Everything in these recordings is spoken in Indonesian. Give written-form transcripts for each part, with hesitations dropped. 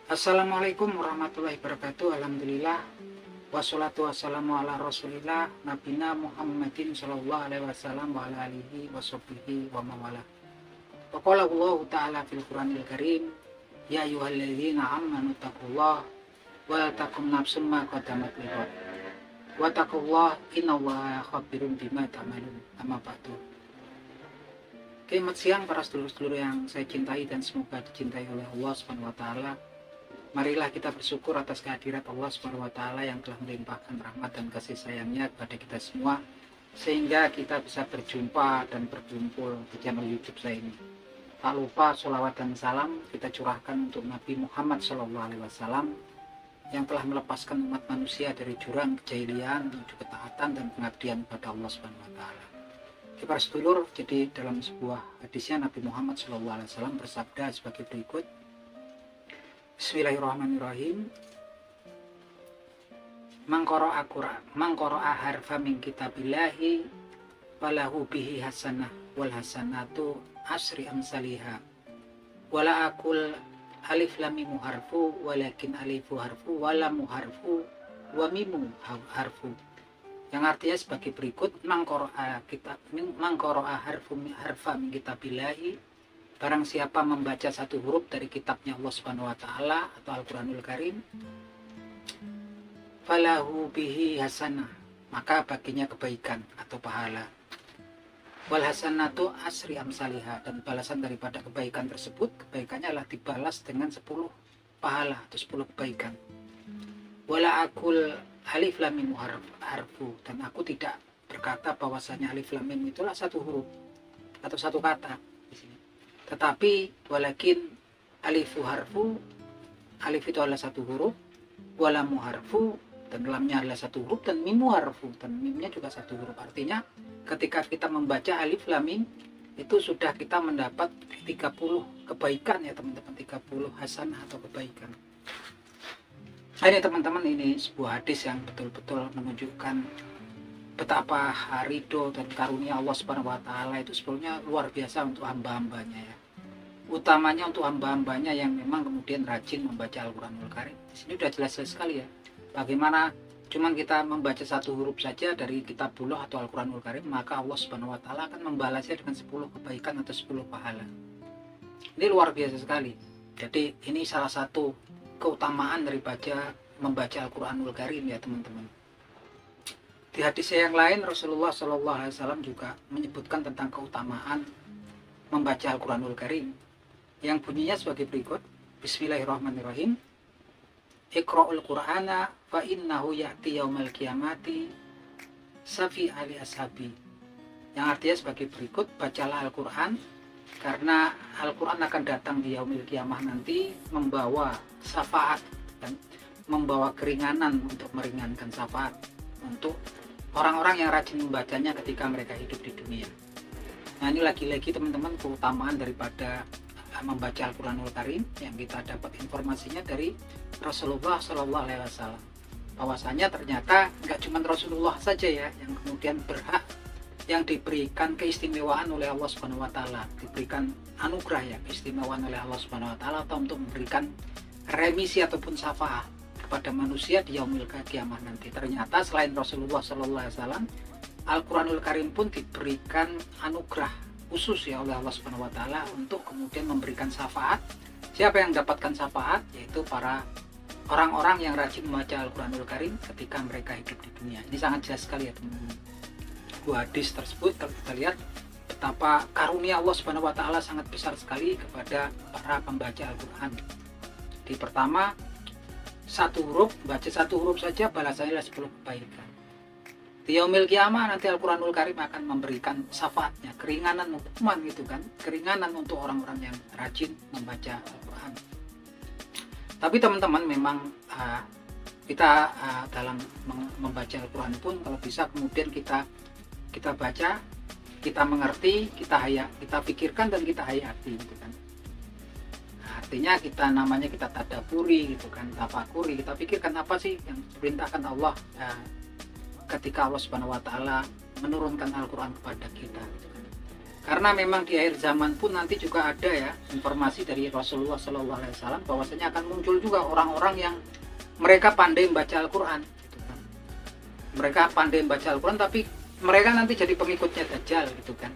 Assalamualaikum warahmatullahi wabarakatuh. Alhamdulillah wassalatu wassalamu ala rasulillah nabina Muhammadin sallallahu alaihi wasallam wa ala alihi wa sahbihi wa mawala. Wa qala Allah ta'ala fil Qur'anil Karim, ya ayyuhalladzina amanu taqullaha wa la takum nafsum ma qaddamat lighad wa taqullaha innallaha khabirun bima ta'malun. Amma ba'du. Selamat siang para sedulur-sedulur yang saya cintai dan semoga dicintai oleh Allah Subhanahu wa taala. Marilah kita bersyukur atas kehadirat Allah Subhanahu wa taala yang telah melimpahkan rahmat dan kasih sayangnya kepada kita semua sehingga kita bisa berjumpa dan berkumpul di channel YouTube saya ini. Tak lupa sholawat dan salam kita curahkan untuk Nabi Muhammad SAW yang telah melepaskan umat manusia dari jurang kejahilian menuju ketaatan dan pengabdian pada Allah Subhanahu wa taala. Para sedulur, jadi dalam sebuah hadisnya Nabi Muhammad SAW bersabda sebagai berikut. Bismillahirrahmanirrahim. Mangqara'a harfa min kitabillahi falahu bihi hasanah wal hasanatu asri amsalihha. Wala aqul alif lam mim harfu walakin alifu harfu wa lam harfu wa mimu harfu. Yang artinya sebagai berikut, mangqara'a harfa min kitabillahi, barang siapa membaca satu huruf dari kitabnya Allah Subhanahu wa taala atau Al-Qur'anul Karim, falahu bihi hasanah, maka baginya kebaikan atau pahala. Wal hasanatu asri amsalihha, dan balasan daripada kebaikan tersebut, kebaikannya adalah dibalas dengan 10 pahala atau 10 kebaikan. Wala akul alif lam mim harfu, dan aku tidak berkata bahwasanya alif lam mim itulah satu huruf atau satu kata. Tetapi walakin alifu harfu, alif itu adalah satu huruf, walamu harfu, dan lamnya adalah satu huruf, dan mimu harfu, dan mimnya juga satu huruf. Artinya ketika kita membaca alif lam mim itu sudah kita mendapat 30 kebaikan ya teman-teman, 30 hasanah atau kebaikan. Nah, ini teman-teman, ini sebuah hadis yang betul-betul menunjukkan betapa ridho dan karunia Allah Subhanahu wa taala itu sebetulnya luar biasa untuk hamba-hambanya ya. Utamanya untuk hamba-hambanya yang memang kemudian rajin membaca Al-Qur'anul Karim. Di sini sudah jelas sekali ya. Bagaimana cuman kita membaca satu huruf saja dari kitabullah atau Al-Qur'anul Karim, maka Allah Subhanahu wa taala akan membalasnya dengan 10 kebaikan atau 10 pahala. Ini luar biasa sekali. Jadi ini salah satu keutamaan dari membaca Al-Qur'anul Karim ya teman-teman. Di hadis yang lain Rasulullah SAW juga menyebutkan tentang keutamaan membaca Al-Qur'anul Karim yang bunyinya sebagai berikut. Bismillahirrahmanirrahim. Iqra'ul Qur'ana fa innahu ya'ti yaumal qiyamati safi ali ashabi. Yang artinya sebagai berikut, bacalah Al-Qur'an karena Al-Qur'an akan datang di yaumil qiyamah nanti membawa syafaat dan membawa keringanan untuk meringankan syafaat untuk orang-orang yang rajin membacanya ketika mereka hidup di dunia. Nah, ini lagi-lagi teman-teman keutamaan daripada membaca Al-Qur'anul Karim yang kita dapat informasinya dari Rasulullah SAW. Bahwasanya ternyata nggak cuma Rasulullah saja ya yang kemudian berhak, yang diberikan keistimewaan oleh Allah Subhanahu wa taala, diberikan anugerah ya, keistimewaan oleh Allah Subhanahu wa taala atau untuk memberikan remisi ataupun syafaat kepada manusia di yaumil qiyamah nanti. Ternyata selain Rasulullah SAW, Al-Qur'anul Karim pun diberikan anugerah khusus ya oleh Allah Subhanahu wa taala untuk kemudian memberikan syafaat. Siapa yang mendapatkan syafaat? Yaitu para orang-orang yang rajin membaca Al-Qur'anul Karim ketika mereka hidup di dunia. Ini sangat jelas sekali ya teman-teman. Dua hadis tersebut kalau kita lihat betapa karunia Allah Subhanahu wa taala sangat besar sekali kepada para pembaca Al-Qur'an. Di pertama, satu huruf, baca satu huruf saja balasannya 10 kebaikan. Di yaumil qiyamah nanti Al-Qur'anul Karim akan memberikan syafaatnya, keringanan hukuman gitu kan, keringanan untuk orang-orang yang rajin membaca Al-Qur'an. Tapi teman-teman memang kita dalam membaca Al-Qur'an pun kalau bisa kemudian kita baca, kita mengerti, kita pikirkan dan kita hayati gitu kan. Artinya kita tadaburi gitu kan, tafakuri, kita pikirkan apa sih yang diperintahkan Allah ketika Allah Subhanahu wa taala menurunkan Al-Qur'an kepada kita gitu kan. Karena memang di akhir zaman pun nanti juga ada ya informasi dari Rasulullah SAW bahwasanya akan muncul juga orang-orang yang mereka pandai membaca Al-Quran gitu kan. Mereka pandai membaca Al-Quran tapi mereka nanti jadi pengikutnya Dajjal gitu kan.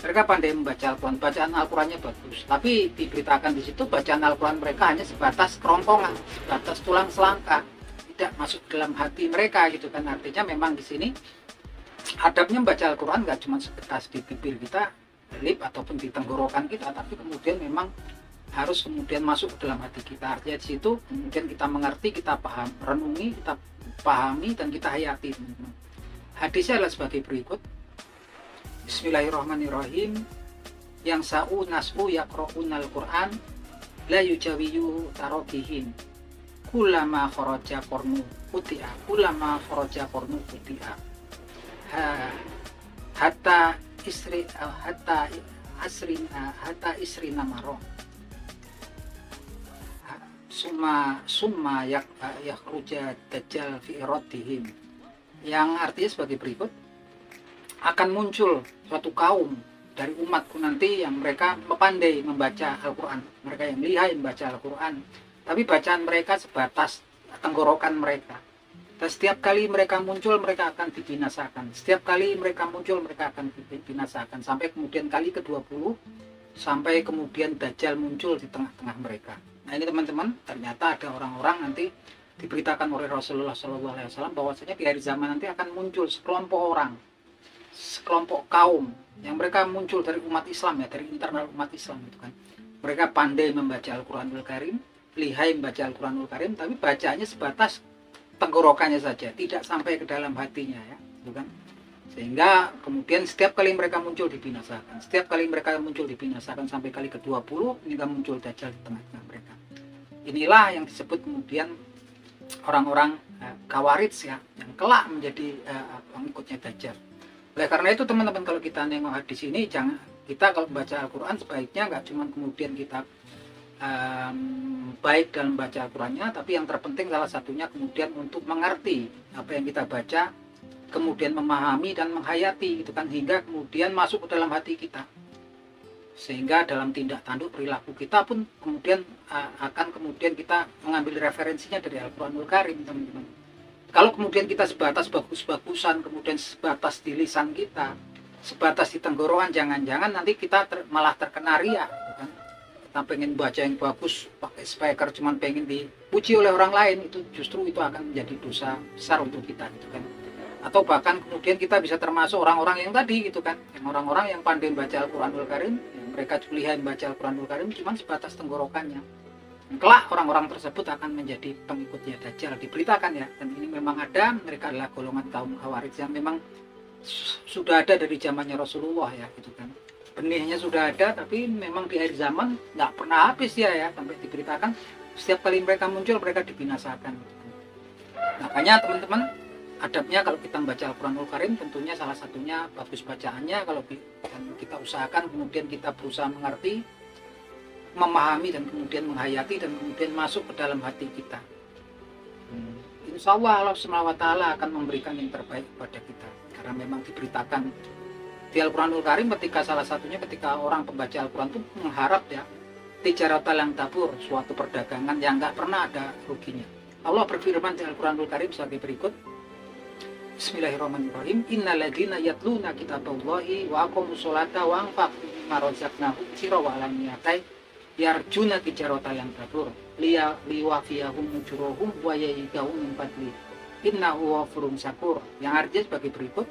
Mereka pandai membaca Al-Quran, bacaan Al-Qurannya bagus, tapi diberitakan di situ bacaan Al-Quran mereka hanya sebatas kerongkongan, sebatas tulang selangka, tidak masuk dalam hati mereka gitu kan. Artinya memang di sini adabnya membaca Al-Quran nggak cuma sebatas di bibir kita, lip ataupun di tenggorokan kita, tapi kemudian memang harus kemudian masuk ke dalam hati kita. Artinya di situ kemudian kita mengerti, kita paham, renungi, kita pahami dan kita hayati. Hadisnya adalah sebagai berikut. Bismillahirrahmanirrahim. Yang sa'u nas'u yaqra'unal Qur'an la yujawiyu tarokihin kulama kharaja qarnu uti'a kulama kharaja qarnu uti'a hatta isrina maro summa yakhruja dajjal fi iradihim. Yang artinya sebagai berikut, akan muncul suatu kaum dari umatku nanti yang mereka pandai membaca Al-Quran, mereka yang lihai membaca Al-Quran, tapi bacaan mereka sebatas tenggorokan mereka. Dan setiap kali mereka muncul, mereka akan dibinasakan. Setiap kali mereka muncul, mereka akan dibinasakan. Sampai kemudian kali ke-20, sampai kemudian Dajjal muncul di tengah-tengah mereka. Nah ini teman-teman, ternyata ada orang-orang nanti diberitakan oleh Rasulullah SAW bahwasanya di akhir zaman nanti akan muncul sekelompok orang, sekelompok kaum yang mereka muncul dari umat Islam ya, dari internal umat Islam itu kan. Mereka pandai membaca Al-Quranul Karim, lihai membaca Al-Quranul Karim, tapi bacaannya sebatas tenggorokannya saja, tidak sampai ke dalam hatinya ya, bukan? Sehingga kemudian setiap kali mereka muncul dibinasakan, setiap kali mereka muncul dibinasakan sampai kali ke-20 hingga muncul Dajjal di tengah-tengah mereka. Inilah yang disebut kemudian orang-orang Khawarij ya, yang kelak menjadi pengikutnya Dajjal. Oleh karena itu teman-teman, kalau kita nengok hadis ini, jangan kita kalau membaca Al-Quran sebaiknya nggak cuma kemudian kita baik dalam baca Al-Qurannya, tapi yang terpenting salah satunya kemudian untuk mengerti apa yang kita baca, kemudian memahami dan menghayati gitu kan, hingga kemudian masuk ke dalam hati kita, sehingga dalam tindak tanduk perilaku kita pun kemudian akan kemudian kita mengambil referensinya dari Al-Quranul Karim teman-teman. Kalau kemudian kita sebatas bagus-bagusan, kemudian sebatas di lisan kita, sebatas di tenggorokan, jangan-jangan nanti kita malah terkena riya kan? Kita pengen baca yang bagus pakai speaker cuman pengen dipuji oleh orang lain, itu justru itu akan menjadi dosa besar untuk kita gitu kan. Atau bahkan kemudian kita bisa termasuk orang-orang yang tadi gitu kan, yang orang-orang yang pandai baca Al-Quranul Karim, yang mereka lihai baca Al-Quranul Karim cuman sebatas tenggorokannya. Kelak orang-orang tersebut akan menjadi pengikutnya Dajjal, diberitakan ya, dan ini memang ada. Mereka adalah golongan kaum Khawarij yang memang sudah ada dari zamannya Rasulullah ya gitu kan. Benihnya sudah ada, tapi memang di akhir zaman nggak pernah habis ya, sampai diberitakan setiap kali mereka muncul mereka dibinasakan. Makanya teman-teman, adabnya kalau kita membaca Al-Quranul Karim tentunya salah satunya bagus bacaannya. Kalau kita usahakan kemudian kita berusaha mengerti, memahami dan kemudian menghayati dan kemudian masuk ke dalam hati kita. Insya Allah Allah SWT akan memberikan yang terbaik kepada kita, karena memang diberitakan di Al-Quranul Karim ketika salah satunya ketika orang pembaca Al-Quran itu mengharap ya tijaratan yang tabur, suatu perdagangan yang nggak pernah ada ruginya. Allah berfirman di Al-Quranul Karim sebagai berikut. Bismillahirrahmanirrahim. Innalladzina yatluna kitaballahi wa aqamus sholata wa anfaqu mimma razaqnahum sirran wa alaniyatai yarjuna tijaratan yang tabur liwafiyahum ujurahum wa yazidahum min fadli innahu ghafurun syakur. Yang artinya sebagai berikut.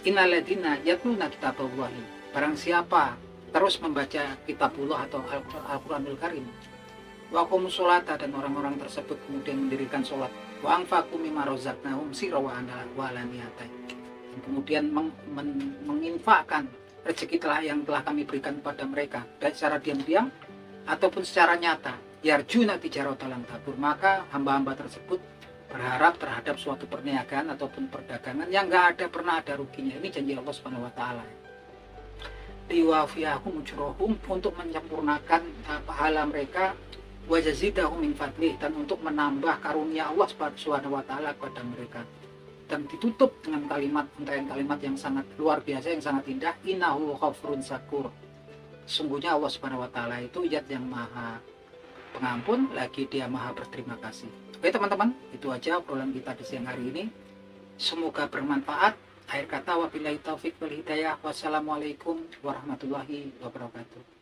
Innalladzina yatluna kitaballahi, barang siapa terus membaca kitabullah atau Al-Quranul Karim, wa aqamus sholata, dan orang-orang tersebut kemudian mendirikan sholat, wa anfaqu mimma razaqnahum sirran wa alaniyatai, dan kemudian menginfakkan rezeki yang telah kami berikan kepada mereka baik secara diam-diam ataupun secara nyata, yarjuna tijaratan lan tabur, maka hamba-hamba tersebut berharap terhadap suatu perniagaan ataupun perdagangan yang nggak pernah ada ruginya. Ini janji Allah Subhanahu wa taala. Liwafiyahum ujurahum, untuk menyempurnakan pahala mereka, wa yazidahum min fadlih, dan untuk menambah karunia Allah Subhanahu wa taala kepada mereka. dan ditutup dengan kalimat yang sangat luar biasa, yang sangat indah, innahu ghafurun syakur. Sungguhnya Allah Subhanahu wa taala itu zat yang maha pengampun, lagi dia maha berterima kasih. Oke teman-teman, itu aja obrolan kita di siang hari ini. Semoga bermanfaat. Akhir kata, wabillahi taufik wal hidayah. Wassalamualaikum warahmatullahi wabarakatuh.